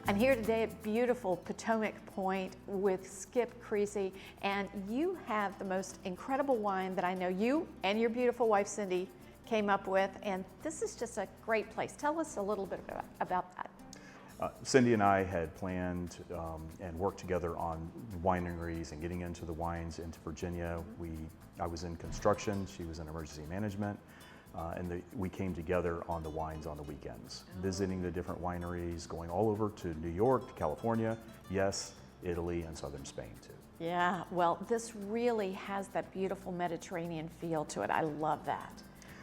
I'm here today at beautiful Potomac Point with Skip Creasy, and you have the most incredible wine that I know you and your beautiful wife Cindy came up with, and this is just a great place. Tell us a little bit about that. Cindy and I had planned and worked together on wineries and getting into the wines into Virginia. I was in construction, she was in emergency management, and we came together on the wines on the weekends, visiting the different wineries, going all over to New York, to California, yes, Italy, and southern Spain too. Yeah, well, this really has that beautiful Mediterranean feel to it. I love that.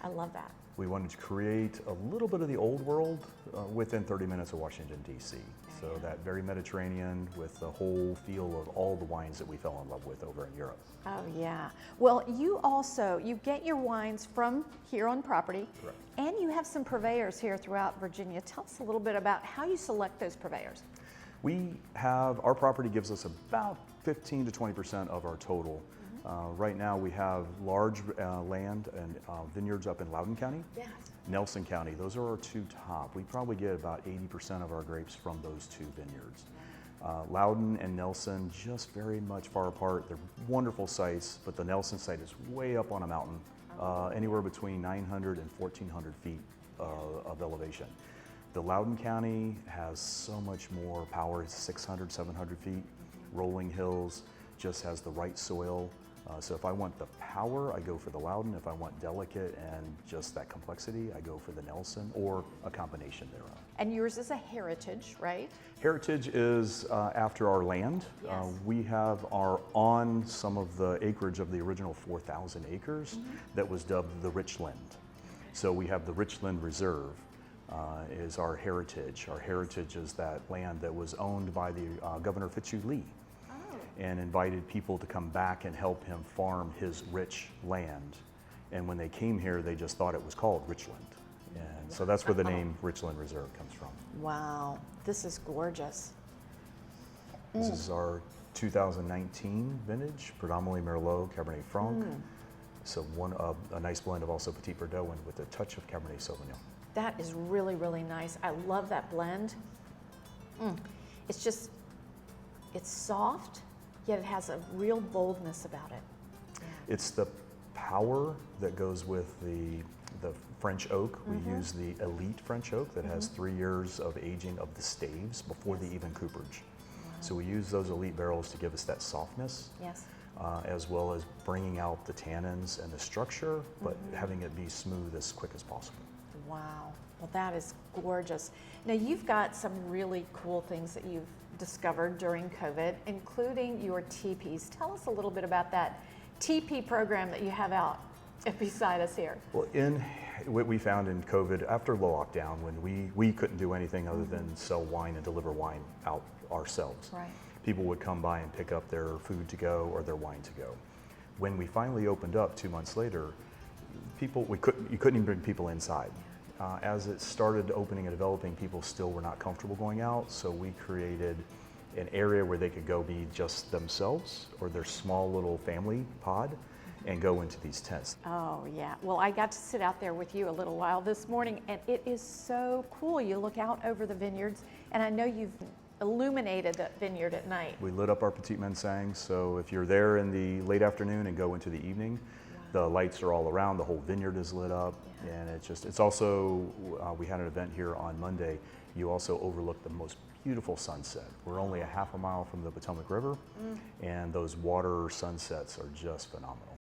I love that. We wanted to create a little bit of the old world within 30 minutes of Washington, D.C. So that very Mediterranean with the whole feel of all the wines that we fell in love with over in Europe. Oh yeah. Well, you get your wines from here on property. Correct. And you have some purveyors here throughout Virginia. Tell us a little bit about how you select those purveyors. Our property gives us about 15 to 20% of our total. Right now we have large land and vineyards up in Loudoun County, Yes. Nelson County. Those are our two top. We probably get about 80% of our grapes from those two vineyards. Loudoun and Nelson just very much far apart. They're wonderful sites, but the Nelson site is way up on a mountain, anywhere between 900 and 1,400 feet of elevation. The Loudoun County has so much more power. It's 600, 700 feet, rolling hills, just has the right soil. So if I want the power, I go for the Loudoun. If I want delicate and just that complexity, I go for the Nelson or a combination thereof. And yours is a heritage, right? Heritage is after our land. Yes. We are on some of the acreage of the original 4,000 acres that was dubbed the Richland. So we have the Richland Reserve is our heritage. Our heritage is that land that was owned by the Governor Fitzhugh Lee, and invited people to come back and help him farm his rich land. And when they came here, they just thought it was called Richland. And so that's where the name Richland Reserve comes from. Wow, this is gorgeous. This is our 2019 vintage, predominantly Merlot, Cabernet Franc. So a nice blend of also Petit Verdot with a touch of Cabernet Sauvignon. That is really, really nice. I love that blend. It's soft, yet it has a real boldness about it. It's the power that goes with the French oak. We use the elite French oak that has 3 years of aging of the staves before the even cooperage. So we use those elite barrels to give us that softness, as well as bringing out the tannins and the structure, but having it be smooth as quick as possible. Wow, well that is gorgeous. Now you've got some really cool things that you've discovered during COVID, including your teepees. Tell us a little bit about that teepee program that you have out beside us here. Well, what we found in COVID, after the lockdown, when we couldn't do anything other than sell wine and deliver wine out ourselves. Right. People would come by and pick up their food to go or their wine to go. When we finally opened up 2 months later, you couldn't even bring people inside. As it started opening and developing, people still were not comfortable going out, so we created an area where they could go be just themselves or their small little family pod and go into these tents. Oh yeah, well I got to sit out there with you a little while this morning, and it is so cool. You look out over the vineyards, and I know you've illuminated the vineyard at night. We lit up our Petit Verdot, so if you're there in the late afternoon and go into the evening, the lights are all around, the whole vineyard is lit up, and it's also, we had an event here on Monday, you also overlook the most beautiful sunset. We're only a half a mile from the Potomac River, and those water sunsets are just phenomenal.